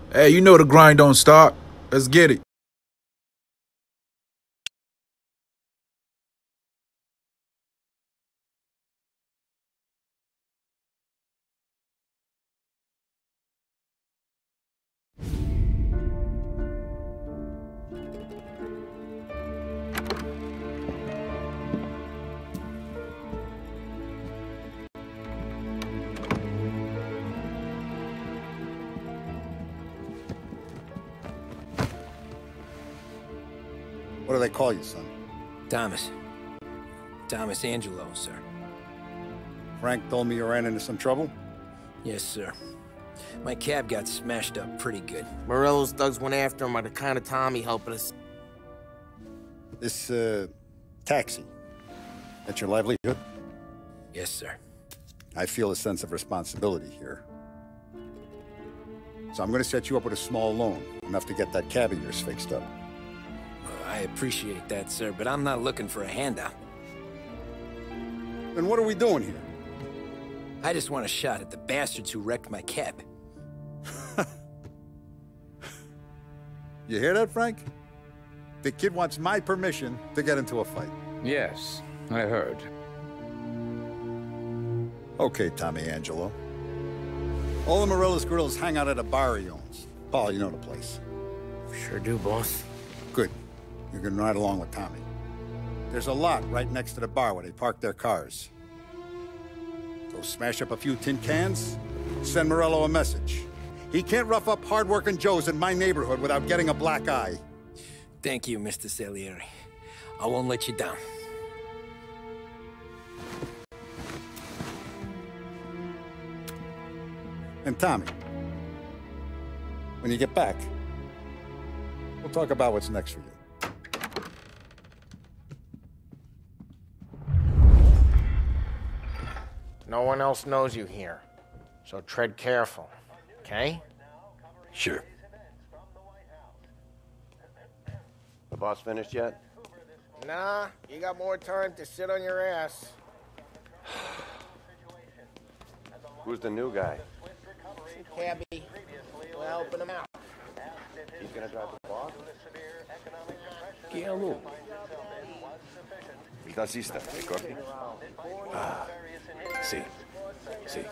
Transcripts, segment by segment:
Hey, you know the grind don't stop. Let's get it. What do they call you, son? Thomas. Thomas Angelo, sir. Frank told me you ran into some trouble? Yes, sir. My cab got smashed up pretty good. Morello's thugs went after him by the kind of Tommy helping us. This, taxi. That's your livelihood? Yes, sir. I feel a sense of responsibility here. So I'm gonna set you up with a small loan, enough to get that cab of yours fixed up. I appreciate that, sir, but I'm not looking for a handout. Then what are we doing here? I just want a shot at the bastards who wrecked my cab. You hear that, Frank? The kid wants my permission to get into a fight. Yes, I heard. Okay, Tommy Angelo. All the Morello's girls hang out at a bar he owns. Paul, you know the place. Sure do, boss. Good. You can ride along with Tommy. There's a lot right next to the bar where they park their cars. Go smash up a few tin cans, send Morello a message. He can't rough up hard-working Joes in my neighborhood without getting a black eye. Thank you, Mr. Salieri. I won't let you down. And Tommy, when you get back, we'll talk about what's next for you. No one else knows you here, so tread careful, okay? Sure. The boss finished yet? Nah, you got more time to sit on your ass. Who's the new guy? Cabby, we're helping him out. He's gonna drive the boss? Hello. Taxista, ricordi? Ah, sì, sì.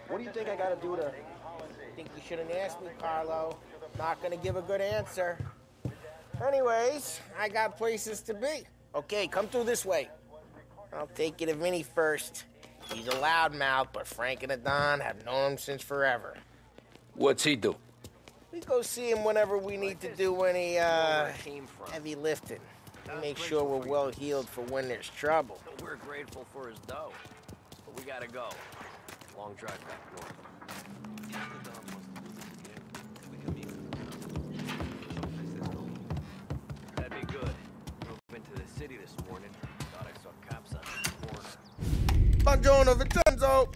What do you think I gotta do to... Think you shouldn't ask me, Carlo. Not gonna give a good answer. Anyways, I got places to be. Okay, come through this way. I'll take you to Vinny first. He's a loudmouth, but Frank and the Don have known him since forever. What's he do? We go see him whenever we need to do any, heavy lifting. We make sure we're well healed for when there's trouble. We're grateful for his dough, but we gotta go. Long drive back north. That'd be good. Drove into the city this morning. Thought I saw cops on the corner. Buongiorno, Vincenzo!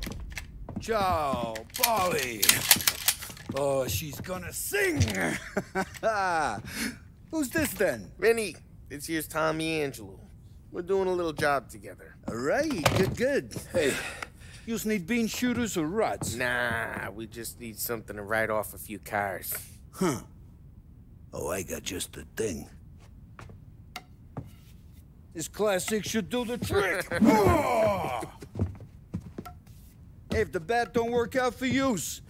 Ciao, Polly. Oh, she's gonna sing. Who's this then? Vinny, this here's Tommy Angelo. We're doing a little job together. All right, good. Hey, you need bean shooters or rods? Nah, we just need something to write off a few cars. Huh. Oh, I got just the thing. This classic should do the trick. Oh! Hey, if the bat don't work out for use,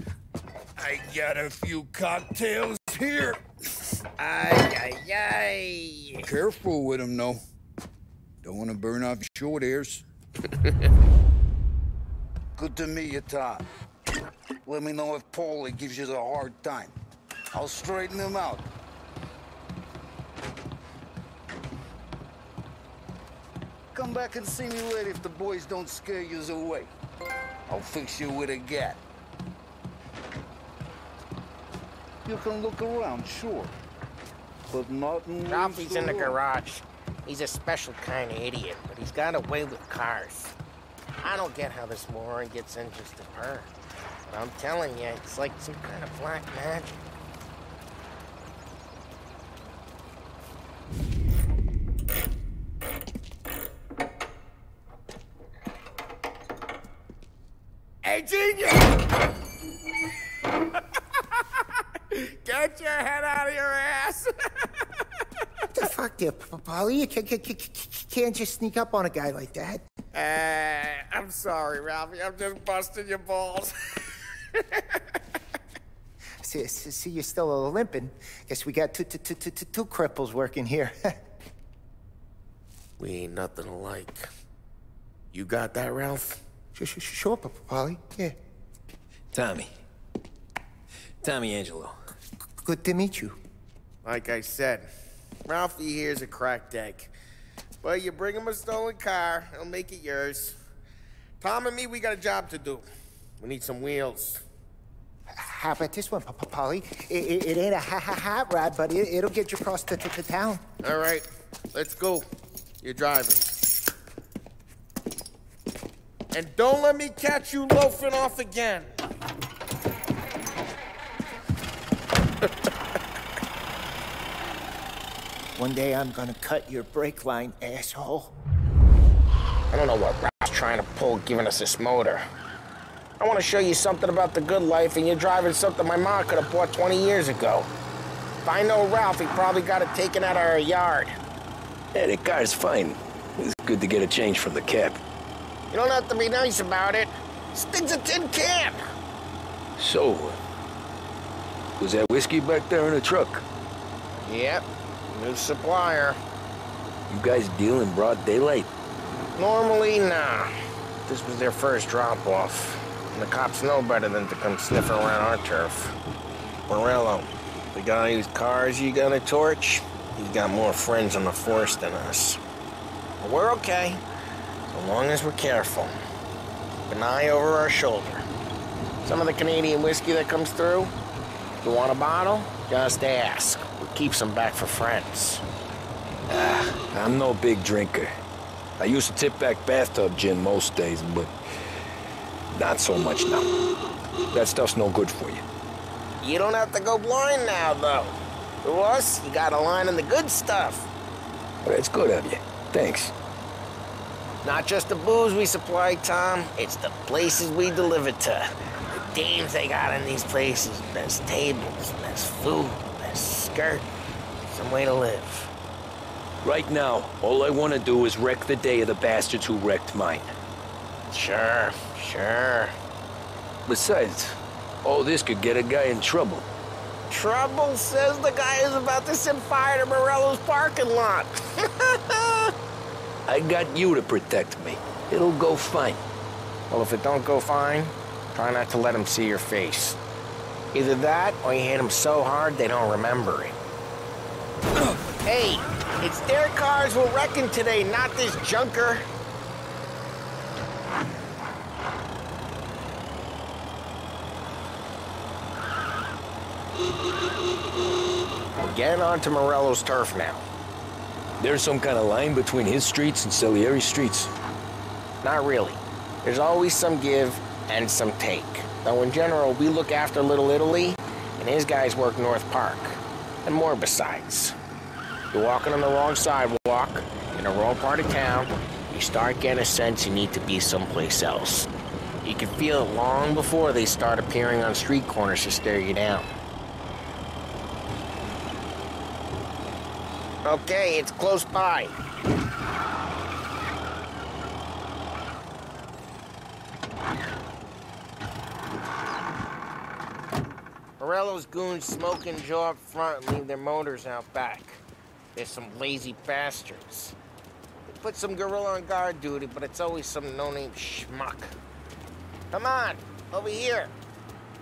I got a few cocktails here. Ay. Careful with them, though. Don't want to burn off your short hairs. Good to meet you, Tom. Let me know if Paulie gives you a hard time. I'll straighten him out. Come back and see me later if the boys don't scare you away. I'll fix you with a gat. You can look around, sure. But nothing... Ralphie's in the garage. He's a special kind of idiot, but he's got a way with cars. I don't get how this moron gets in just a her. But I'm telling you, it's like some kind of black magic. let your head out of your ass. What the fuck there, Polly? You can't just sneak up on a guy like that. I'm sorry, Ralphie. I'm just busting your balls. See, you're still limping. Guess we got two cripples working here. We ain't nothing alike. You got that, Ralph? Sure, Polly. Yeah. Tommy. Tommy Angelo. Good to meet you. Like I said, Ralphie here's a cracked egg. But you bring him a stolen car, he'll make it yours. Tom and me, we got a job to do. We need some wheels. How about this one, Polly? It ain't a hot rod, but it'll get you across to town. All right, let's go. You're driving. And don't let me catch you loafing off again. One day I'm gonna cut your brake line, asshole. I don't know what Ralph's trying to pull giving us this motor. I want to show you something about the good life, and you're driving something my mom could have bought 20 years ago. If I know Ralph, he probably got it taken out of our yard. Yeah, the car's fine. It's good to get a change from the cab. You don't have to be nice about it. Stig's a tin can. So, was that whiskey back there in the truck? Yep, new supplier. You guys deal in broad daylight? Normally, nah. This was their first drop-off. And the cops know better than to come sniffing around our turf. Morello, the guy whose cars you gonna torch, he's got more friends on the force than us. But we're okay, so long as we're careful. Keep an eye over our shoulder. Some of the Canadian whiskey that comes through, if you want a bottle, just ask. We'll keep some back for friends. I'm no big drinker. I used to tip back bathtub gin most days, but not so much now. That stuff's no good for you. You don't have to go blind now, though. To us, you got a line on the good stuff. Well, that's good of you. Thanks. Not just the booze we supply, Tom. It's the places we deliver to. The dames they got in these places. Best tables, best food, best skirt. Some way to live. Right now, all I want to do is wreck the day of the bastards who wrecked mine. Sure. Besides, all this could get a guy in trouble. Trouble says the guy is about to set fire to Morello's parking lot. I got you to protect me. It'll go fine. Well, if it don't go fine, try not to let them see your face. Either that, or you hit them so hard they don't remember it. Hey, it's their cars we're wrecking today, not this junker. We're getting onto Morello's turf now. There's some kind of line between his streets and Salieri's streets. Not really. There's always some give and some take. Though in general, we look after Little Italy, and his guys work North Park. And more besides. You're walking on the wrong sidewalk, in the wrong part of town, you start getting a sense you need to be someplace else. You can feel it long before they start appearing on street corners to stare you down. Okay, it's close by. Morello's goons smoke and jaw up front and leave their motors out back. There's some lazy bastards. They put some gorilla on guard duty, but it's always some no-name schmuck. Come on, over here.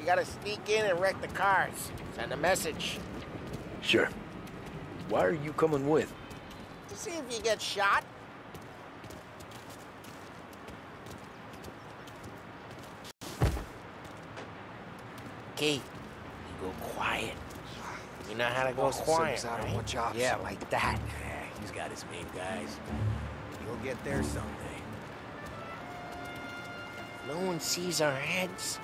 You gotta sneak in and wreck the cars. Send a message. Sure. Why are you coming with? To see if you get shot. Okay, you go quiet. You know how to go quiet, right? Yeah, like that. Yeah, he's got his main guys. You'll get there someday. No one sees our heads.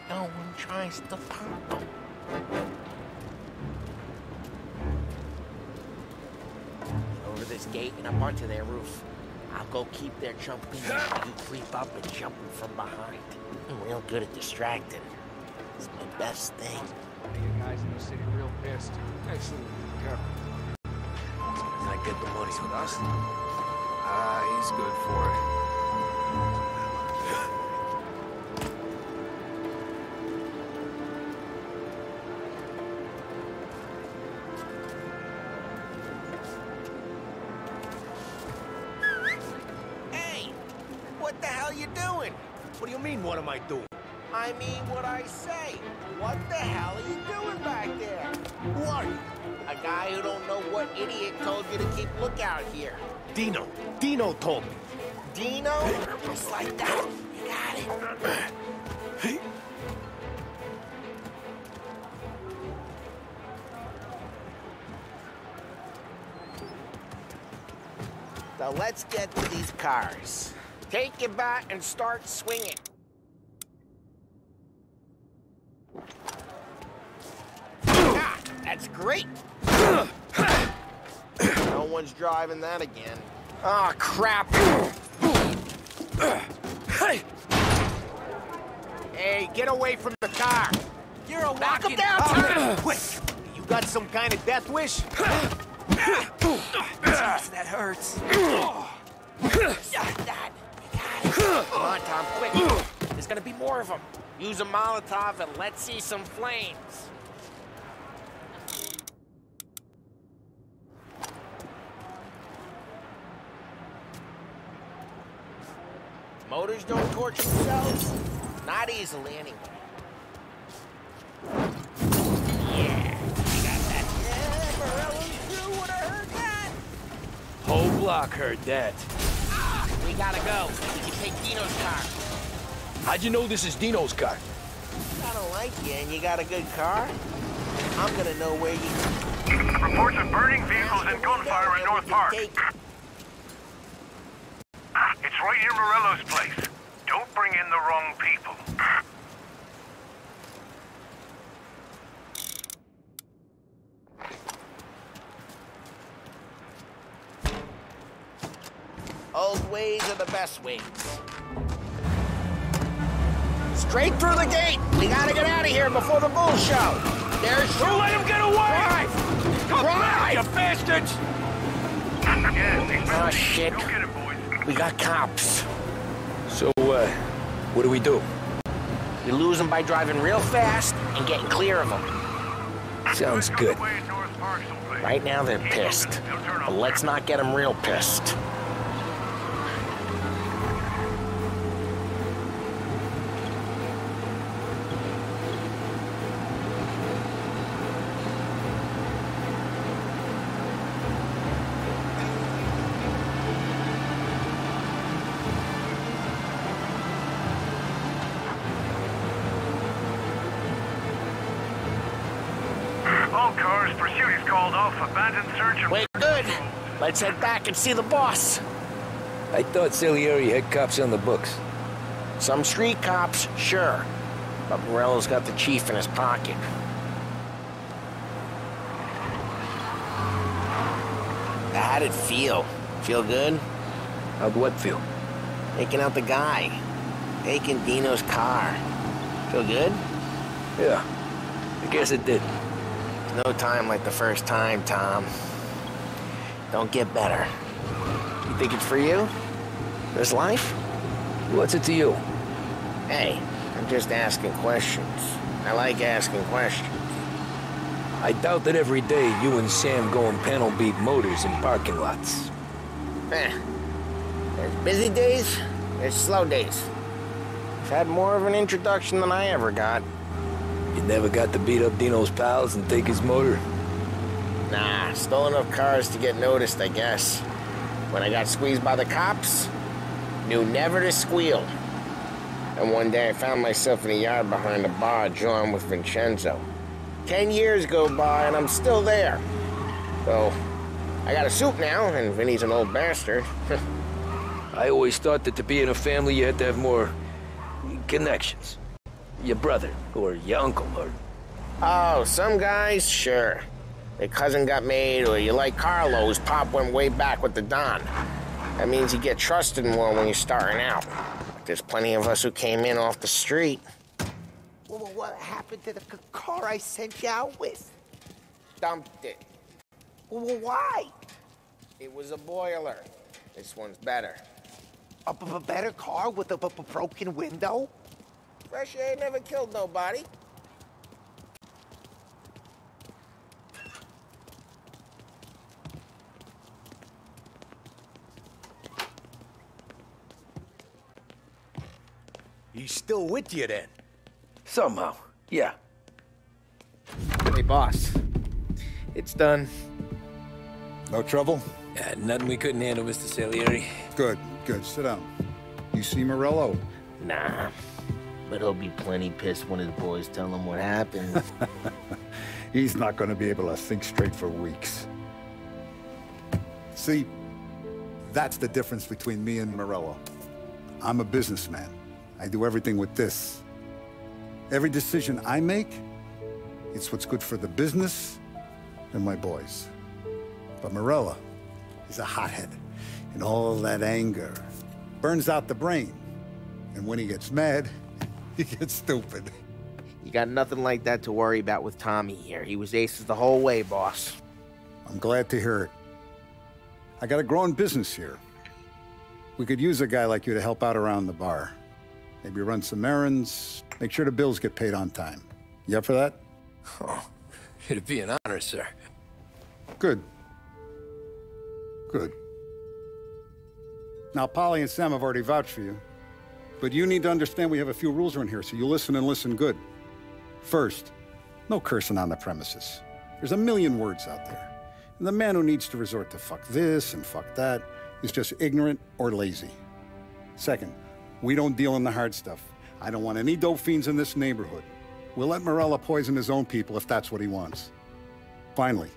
No one tries to pop them. Over this gate and up onto their roof. I'll go keep their jumping. You creep up and jump them from behind. I'm real good at distracting. It's my best thing. You guys in the city real pissed. Absolutely. Careful. Does that get the money's with us? He's good for it. Hey, what the hell you doing? What do you mean, what am I doing? I mean what I say. What the hell are you doing back there? Who are you? A guy who don't know what idiot told you to keep lookout here. Dino. Dino told me. Dino? Just like that. You got it. So let's get to these cars. Take your bat and start swinging. Ah, that's great. No one's driving that again. Ah, crap. Hey, get away from the car. You're a Knock him walking... down, Tom. Quick! You got some kind of death wish? Jeez, that hurts. Like that. You got it. Come on, Tom, quick. There's gonna be more of them. Use a Molotov and let's see some flames. Motors don't torch themselves? Not easily, anyway. Yeah, you got that. Yeah, Morello's crew would have heard that. Whole block heard that. We gotta go. We can take Dino's car. How'd you know this is Dino's car? I don't like you, and you got a good car? I'm gonna know where you... Reports of burning vehicles and gunfire in North Park. It's right near Morello's place. Don't bring in the wrong people. Old ways are the best ways. Straight through the gate! We gotta get out of here before the bull show! There's... Don't let him get away! Drive! Come back, you Drive! bastards! Oh, shit. Go get him, boys. We got cops. So, what do we do? You lose them by driving real fast and getting clear of them. Sounds good. Right now they're pissed. But let's not get them real pissed. All cars, pursuit is called off. Abandoned search and... We're good. Let's head back and see the boss. I thought Salieri had cops on the books. Some street cops, sure. But Morello's got the chief in his pocket. How'd it feel? Feel good? How'd what feel? Taking out the guy. Taking Dino's car. Feel good? Yeah, I guess it did. No time like the first time, Tom. Don't get better. You think it's for you? This life? What's it to you? Hey, I'm just asking questions. I like asking questions. I doubt that every day you and Sam go and panel beat motors in parking lots. There's busy days, there's slow days. I've had more of an introduction than I ever got. You never got to beat up Dino's pals and take his motor? Nah, stole enough cars to get noticed, I guess. When I got squeezed by the cops, knew never to squeal. And one day I found myself in a yard behind a bar drawn with Vincenzo. 10 years go by and I'm still there. So, I got a suit now, and Vinny's an old bastard. I always thought that to be in a family you had to have more connections. Your brother, or your uncle, or... Oh, some guys, sure. Their cousin got made, or you like Carlo, whose pop went way back with the Don. That means you get trusted more when you're starting out. There's plenty of us who came in off the street. what happened to the car I sent you out with? Dumped it. Well, why? It was a boiler. This one's better. A better car with a broken window? Fresh air never killed nobody. He's still with you then? Somehow, yeah. Hey, boss. It's done. No trouble? Yeah, nothing we couldn't handle, Mr. Salieri. Good, good. Sit down. You see Morello? Nah. But he'll be plenty pissed when his boys tell him what happened. He's not going to be able to think straight for weeks. See, that's the difference between me and Morello. I'm a businessman. I do everything with this. Every decision I make, it's what's good for the business and my boys. But Morello is a hothead, and all that anger burns out the brain. And when he gets mad, he gets stupid. You got nothing like that to worry about with Tommy here. He was aces the whole way, boss. I'm glad to hear it. I got a growing business here. We could use a guy like you to help out around the bar. Maybe run some errands, make sure the bills get paid on time. You up for that? Oh, it'd be an honor, sir. Good. Good. Now, Polly and Sam have already vouched for you. But you need to understand we have a few rules around here, so you listen and listen good. First, no cursing on the premises. There's a million words out there. And the man who needs to resort to fuck this and fuck that is just ignorant or lazy. Second, we don't deal in the hard stuff. I don't want any dope fiends in this neighborhood. We'll let Morello poison his own people if that's what he wants. Finally,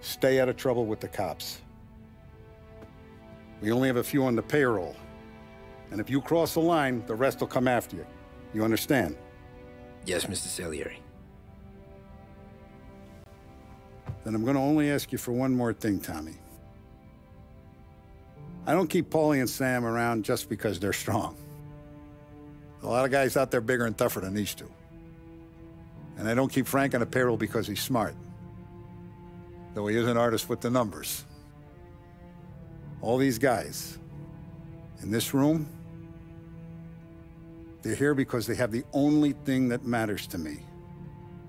stay out of trouble with the cops. We only have a few on the payroll. And if you cross the line, the rest will come after you. You understand? Yes, Mr. Salieri. Then I'm going to only ask you for one more thing, Tommy. I don't keep Paulie and Sam around just because they're strong. A lot of guys out there bigger and tougher than these two. And I don't keep Frank on the payroll because he's smart. Though he is an artist with the numbers. All these guys in this room, they're here because they have the only thing that matters to me.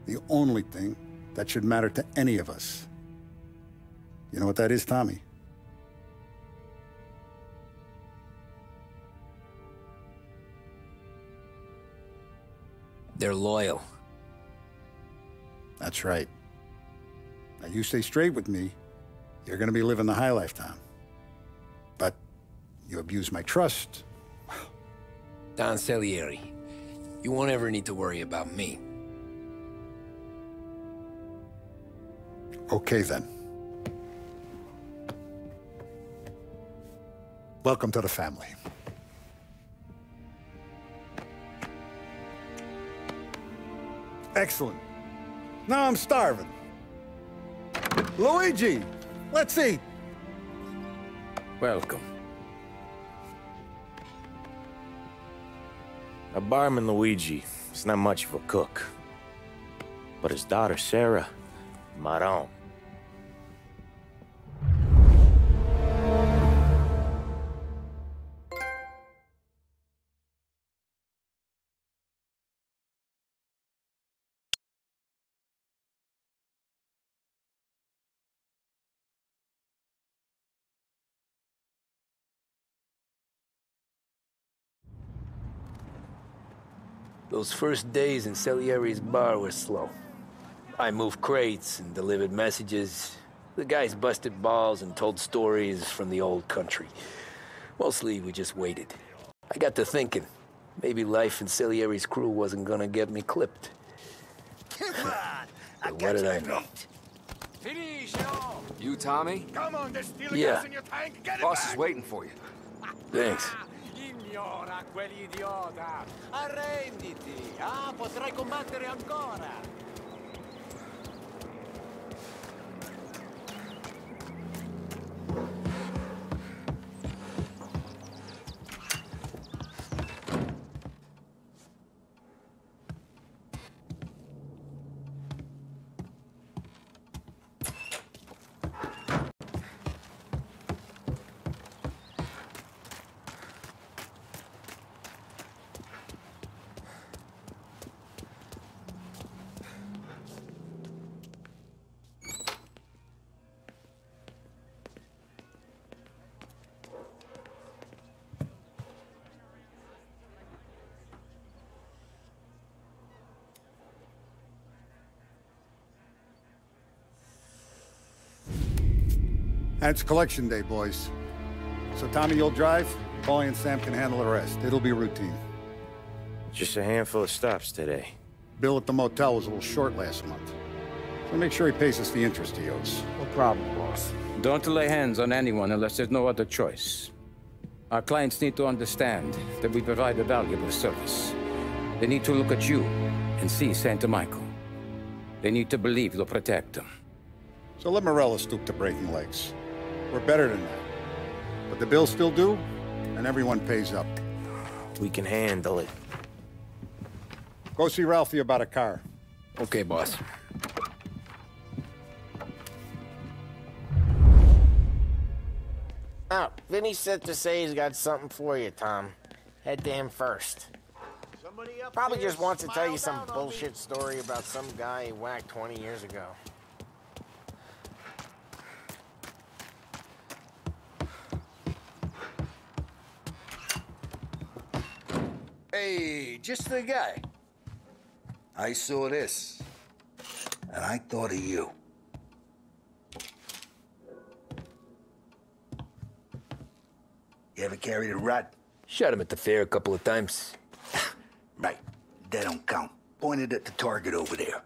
The only thing that should matter to any of us. You know what that is, Tommy? They're loyal. That's right. Now, you stay straight with me, you're gonna be living the high life, Tom. But you abuse my trust. Don Salieri, you won't ever need to worry about me. Okay, then. Welcome to the family. Excellent. Now I'm starving. Luigi, let's eat. Welcome. A barman Luigi is not much of a cook. But his daughter Sarah, Maron. Those first days in Salieri's bar were slow. I moved crates and delivered messages. The guys busted balls and told stories from the old country. Mostly, we just waited. I got to thinking, maybe life in Salieri's crew wasn't gonna get me clipped. Come on! But what did I know? You, Tommy? Come on, there's still Yeah. gas in your tank. Get it Boss back. is waiting for you. Thanks. Ignora quell'idiota. Arrenditi. Ah, potrai combattere ancora. And it's collection day, boys. So Tommy, you'll drive. Paulie and Sam can handle the rest. It'll be routine. Just a handful of stops today. Bill at the motel was a little short last month. So make sure he pays us the interest he owes. No problem, boss. Don't lay hands on anyone unless there's no other choice. Our clients need to understand that we provide a valuable service. They need to look at you and see Santa Michael. They need to believe you'll protect them. So let Morello stoop to breaking legs. We're better than that. But the bill's still due, and everyone pays up. We can handle it. Go see Ralphie about a car. Okay, boss. Oh, Vinny said to say he's got something for you, Tom. Head to him first. Probably just wants to tell you some bullshit story about some guy he whacked 20 years ago. Hey, just the guy. I saw this, and I thought of you. You ever carried a rat? Shot him at the fair a couple of times. Right, that don't count. Pointed at the target over there.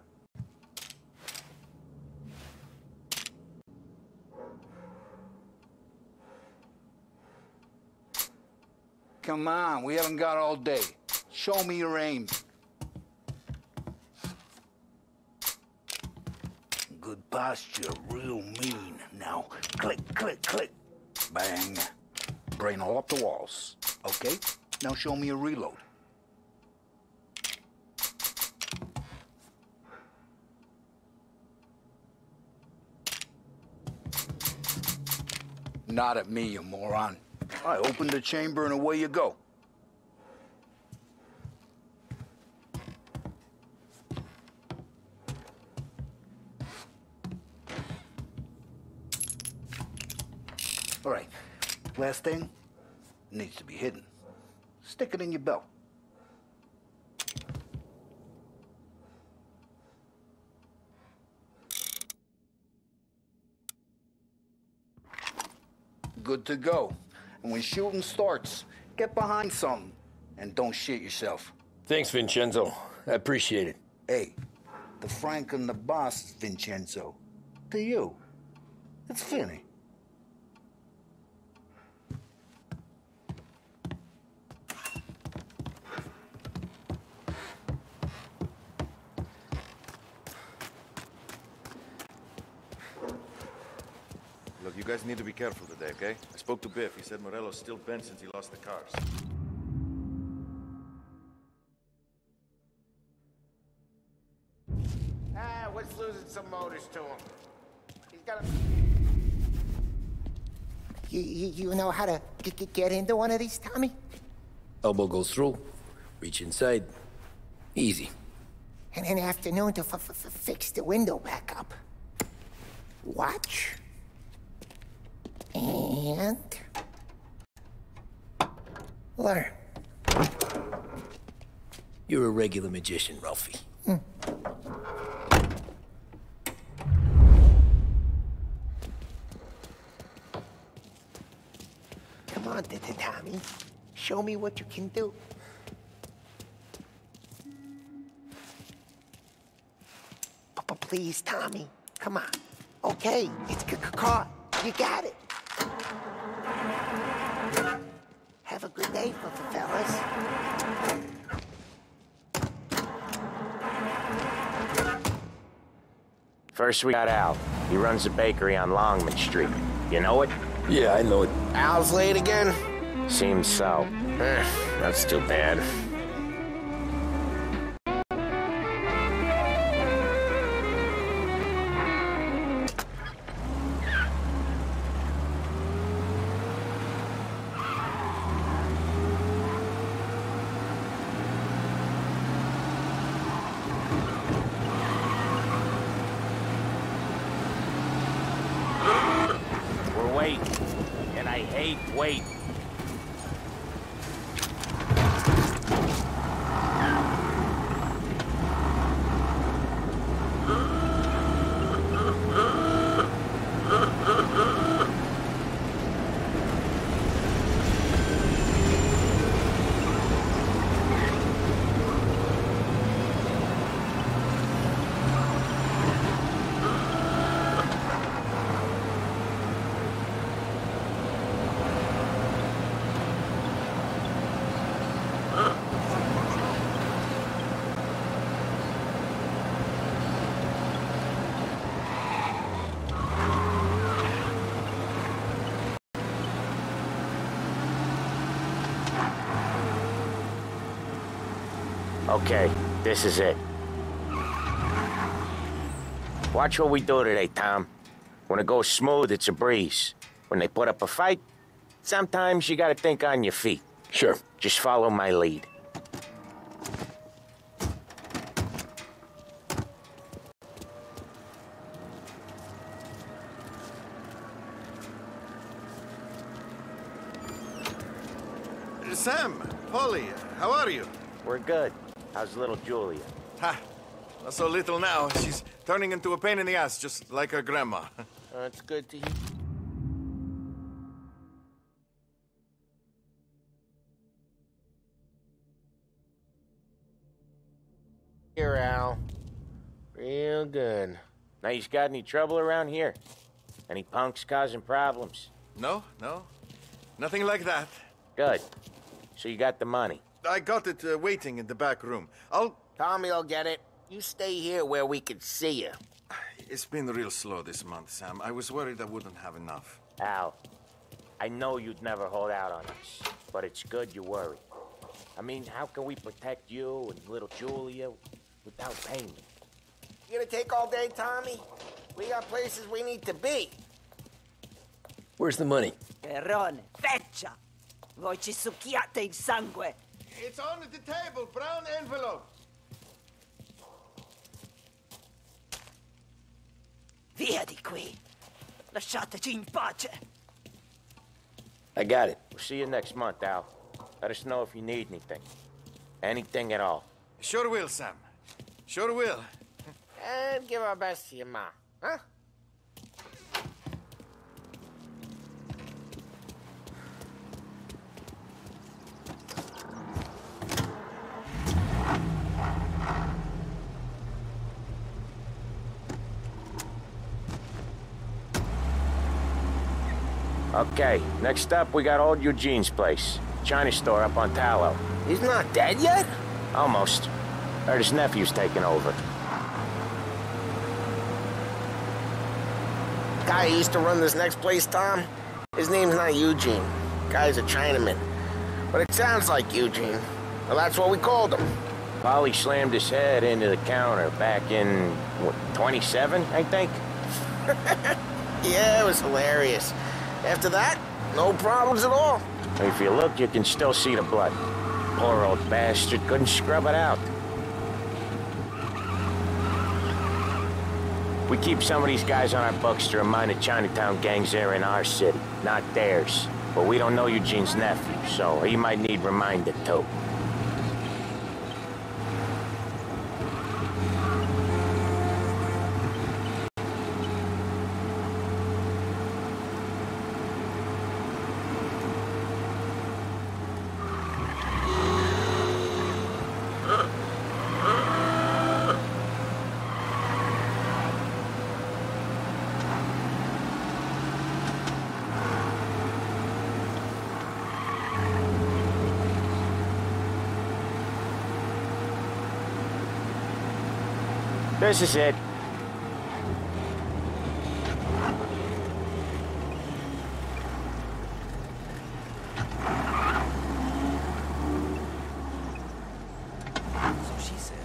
Come on, we haven't got all day. Show me your aim. Good posture, real mean. Now, click, click, click. Bang. Brain all up the walls. Okay, now show me a reload. Not at me, you moron. I opened the chamber and away you go. All right, last thing needs to be hidden. Stick it in your belt. Good to go. And when shooting starts, get behind something and don't shit yourself. Thanks, Vincenzo. I appreciate it. Hey, the Frank and the boss, Vincenzo. To you, it's Vinny. Look, you guys need to be careful today, okay? I spoke to Biff. He said Morello's still bent since he lost the cars. What's losing some motors to him? He's got a... You know how to get into one of these, Tommy? Elbow goes through. Reach inside. Easy. And an afternoon to fix the window back up. Watch. And... learn. You're a regular magician, Ralphie. Come on, Tommy. Show me what you can do. Please, Tommy. Come on. Okay, it's caught. You got it. Have a good day, fellas. First we got Al. He runs a bakery on Longman Street. You know it? Yeah, I know it. Al's late again? Seems so. That's too bad. We're waiting, and I hate waiting. Okay, this is it. Watch what we do today, Tom. When it goes smooth, it's a breeze. When they put up a fight, sometimes you gotta think on your feet. Sure. Just follow my lead. Sam, Polly, how are you? We're good. How's little Julia? Ha! Not so little now. She's turning into a pain in the ass, just like her grandma. That's good to hear. Here, Al. Real good. Now, you got any trouble around here? Any punks causing problems? No, no. Nothing like that. Good. So you got the money? I got it waiting in the back room. Tommy will get it. You stay here where we can see you. It's been real slow this month, Sam. I was worried I wouldn't have enough. Al, I know you'd never hold out on us, but it's good you worry. I mean, how can we protect you and little Julia without payment? You gonna take all day, Tommy? We got places we need to be. Where's the money? Perrone, feccia! Voi ci succhiate il sangue! It's on the table, brown envelope. Via di qui! Lasciateci in pace! I got it. We'll see you next month, Al. Let us know if you need anything. Anything at all. Sure will, Sam. Sure will. And give our best to your ma, huh? Okay, next up, we got old Eugene's place. China store up on Tallow. He's not dead yet? Almost. Heard his nephew's taking over. Guy who used to run this next place, Tom? His name's not Eugene. Guy's a Chinaman. But it sounds like Eugene. Well, that's what we called him. Polly slammed his head into the counter back in, what, 27, I think? Yeah, it was hilarious. After that, no problems at all. If you look, you can still see the blood. Poor old bastard couldn't scrub it out. We keep some of these guys on our books to remind the Chinatown gangs they're in our city, not theirs. But we don't know Eugene's nephew, so he might need reminded too. This is it. So she says,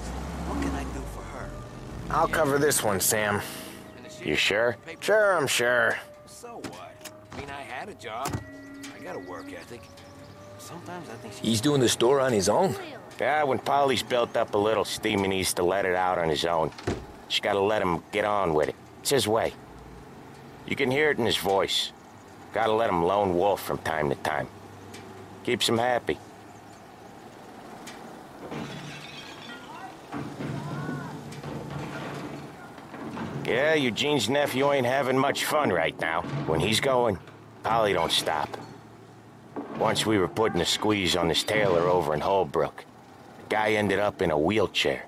what can I do for her? I'll cover this one, Sam. You sure? Sure, I'm sure. So what? I mean, I had a job. I got a work ethic. Sometimes I think He's doing the store on his own? Yeah, when Polly's built up a little steam, he needs to let it out on his own. Just gotta let him get on with it. It's his way. You can hear it in his voice. Gotta let him lone wolf from time to time. Keeps him happy. Yeah, Eugene's nephew ain't having much fun right now. When he's going, Polly don't stop. Once we were putting a squeeze on this tailor over in Holbrook. The guy ended up in a wheelchair.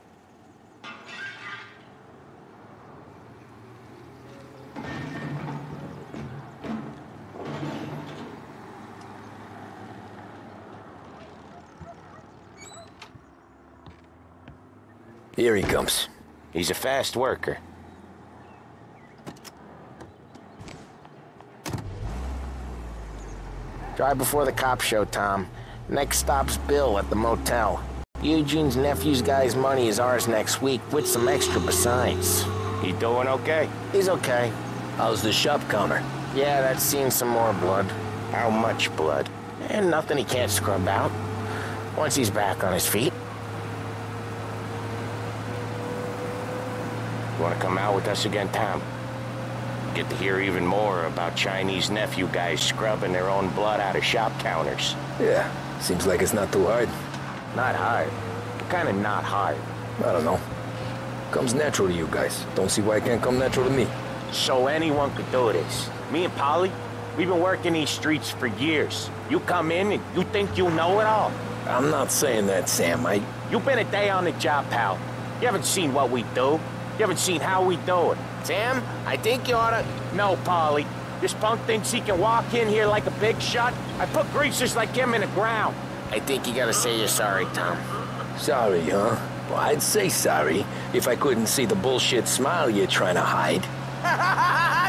Here he comes. He's a fast worker. Drive before the cops show, Tom. Next stop's Bill at the motel. Eugene's nephew's guy's money is ours next week, with some extra besides. He doing okay? He's okay. How's the shop counter? Yeah, that's seen some more blood. How much blood? And nothing he can't scrub out. Once he's back on his feet. You want to come out with us again, Tom? Get to hear even more about Chinese nephew guys scrubbing their own blood out of shop counters. Yeah, seems like it's not too hard. Not hard? Kind of not hard. I don't know. Comes natural to you guys. Don't see why it can't come natural to me. So anyone could do this. Me and Polly, we've been working these streets for years. You come in and you think you know it all. I'm not saying that, Sam. You've been a day on the job, pal. You haven't seen what we do. You haven't seen how we do it. Sam, I think you oughta... No, Polly. This punk thinks he can walk in here like a big shot. I put greasers like him in the ground. I think you gotta say you're sorry, Tom. Sorry, huh? Well, I'd say sorry if I couldn't see the bullshit smile you're trying to hide.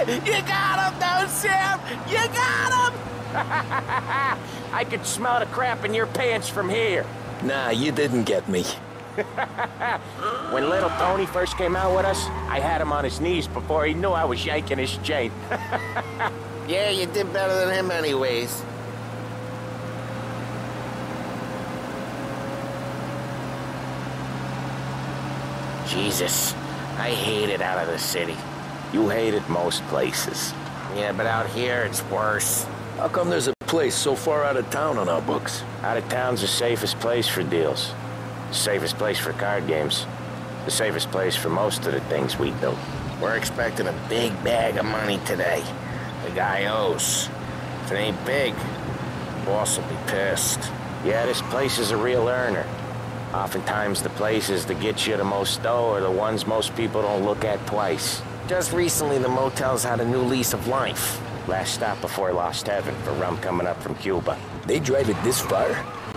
You got him, though, Sam! You got him! I could smell the crap in your pants from here. Nah, you didn't get me. When little Tony first came out with us, I had him on his knees before he knew I was yanking his chain. Yeah, you did better than him anyways. Jesus, I hate it out of the city. You hate it most places. Yeah, but out here, it's worse. How come there's a place so far out of town on our books? Out of town's the safest place for deals. The safest place for card games. The safest place for most of the things we do. We're expecting a big bag of money today. The guy owes. If it ain't big, the boss will be pissed. Yeah, this place is a real earner. Oftentimes the places that get you the most dough are the ones most people don't look at twice. Just recently, the motel's had a new lease of life. Last stop before Lost Heaven for rum coming up from Cuba. They drive it this far?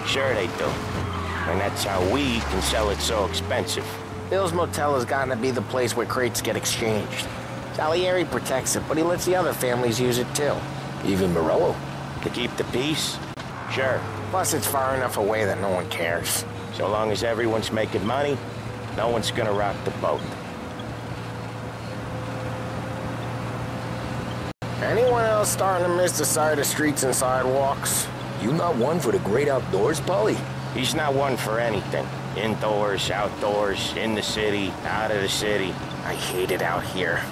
Sure they do. And that's how we can sell it so expensive. Bill's Motel has gotten to be the place where crates get exchanged. Salieri protects it, but he lets the other families use it too. Even Morello? To keep the peace? Sure. Plus, it's far enough away that no one cares. So long as everyone's making money, no one's gonna rock the boat. Anyone else starting to miss the sight of streets and sidewalks? You not one for the great outdoors, Polly? He's not one for anything. Indoors, outdoors, in the city, out of the city. I hate it out here.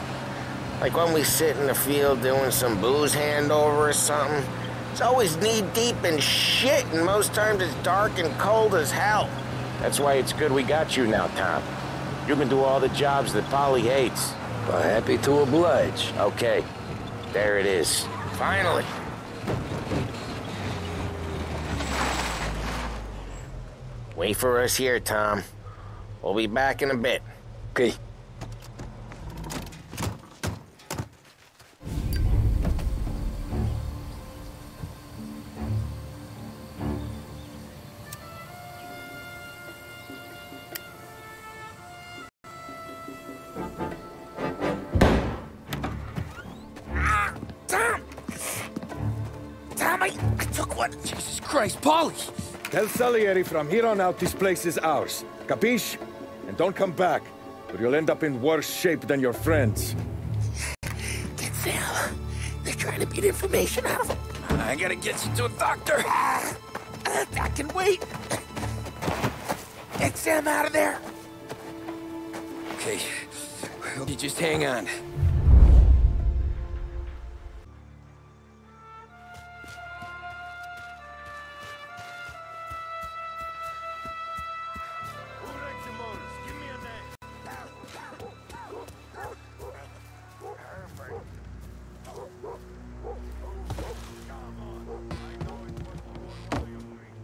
Like when we sit in the field doing some booze handover or something. It's always knee-deep in shit, and most times it's dark and cold as hell. That's why it's good we got you now, Tom. You can do all the jobs that Polly hates. Well, happy to oblige. Okay, there it is. Finally. Wait for us here, Tom. We'll be back in a bit. Okay. I took one. Jesus Christ, Polly! Tell Salieri from here on out this place is ours. Capiche? And don't come back, or you'll end up in worse shape than your friends. Get Sam. They're trying to beat information out of him. I gotta get you to a doctor. I can wait. Get Sam out of there. Okay. You just hang on.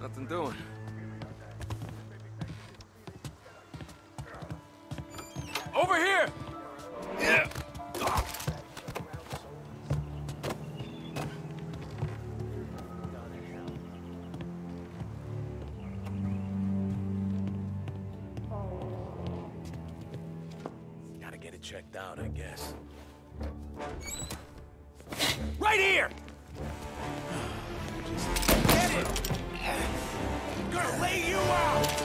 Nothing doing. Over here! Yeah. Gotta get it checked out, I guess. Right here! Get it! I'm gonna lay you out!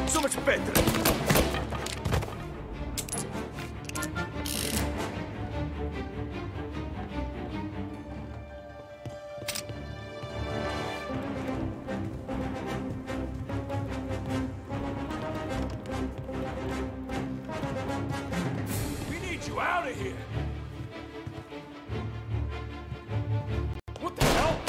So much better. We need you out of here. What the hell?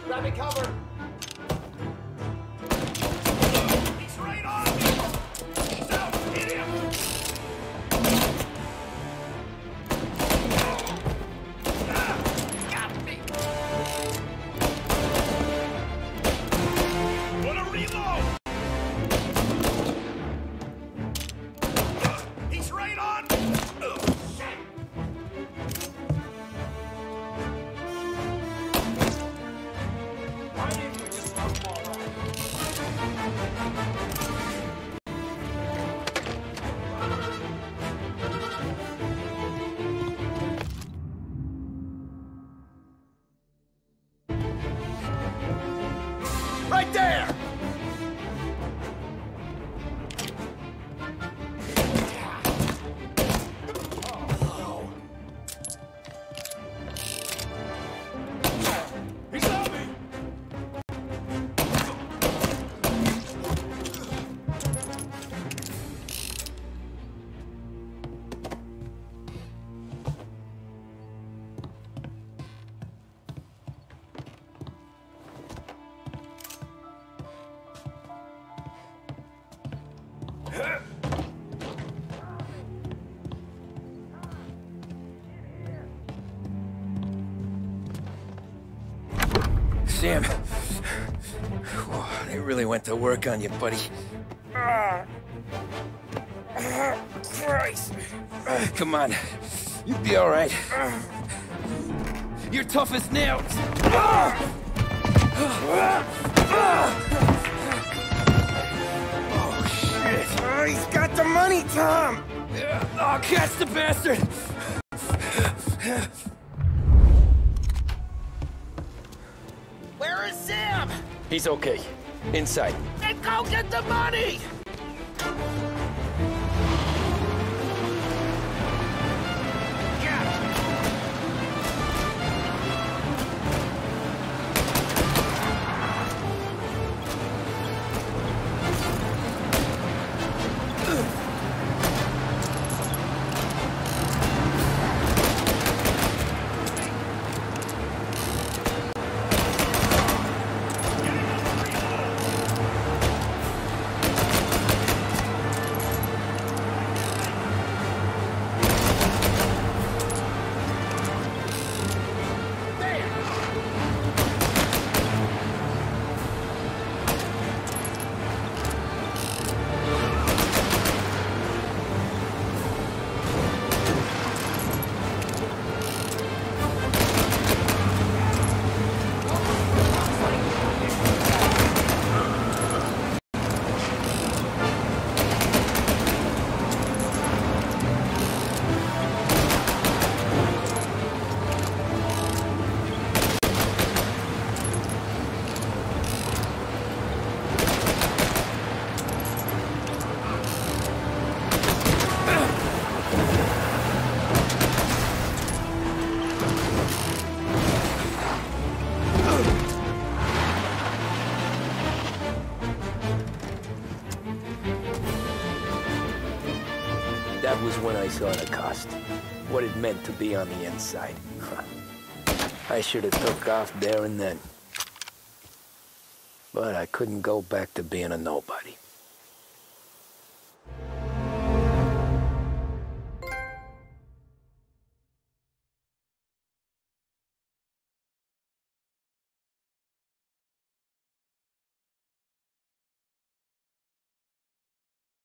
Grab me cover. He's right on me. He's out. Hit him. Got me. Wanna reload? He's right on me. Shit. Why didn't we just let him all out? Right there! He's on me. Sam, they really went to work on you, buddy. Christ. Come on, you'll be all right. You're tough as nails. Oh, shit. He's got the money, Tom. Oh, catch the bastard. Where is Sam? He's okay. Inside. Then go get the money. That was when I saw the cost. What it meant to be on the inside. I should have took off there and then. But I couldn't go back to being a nobody.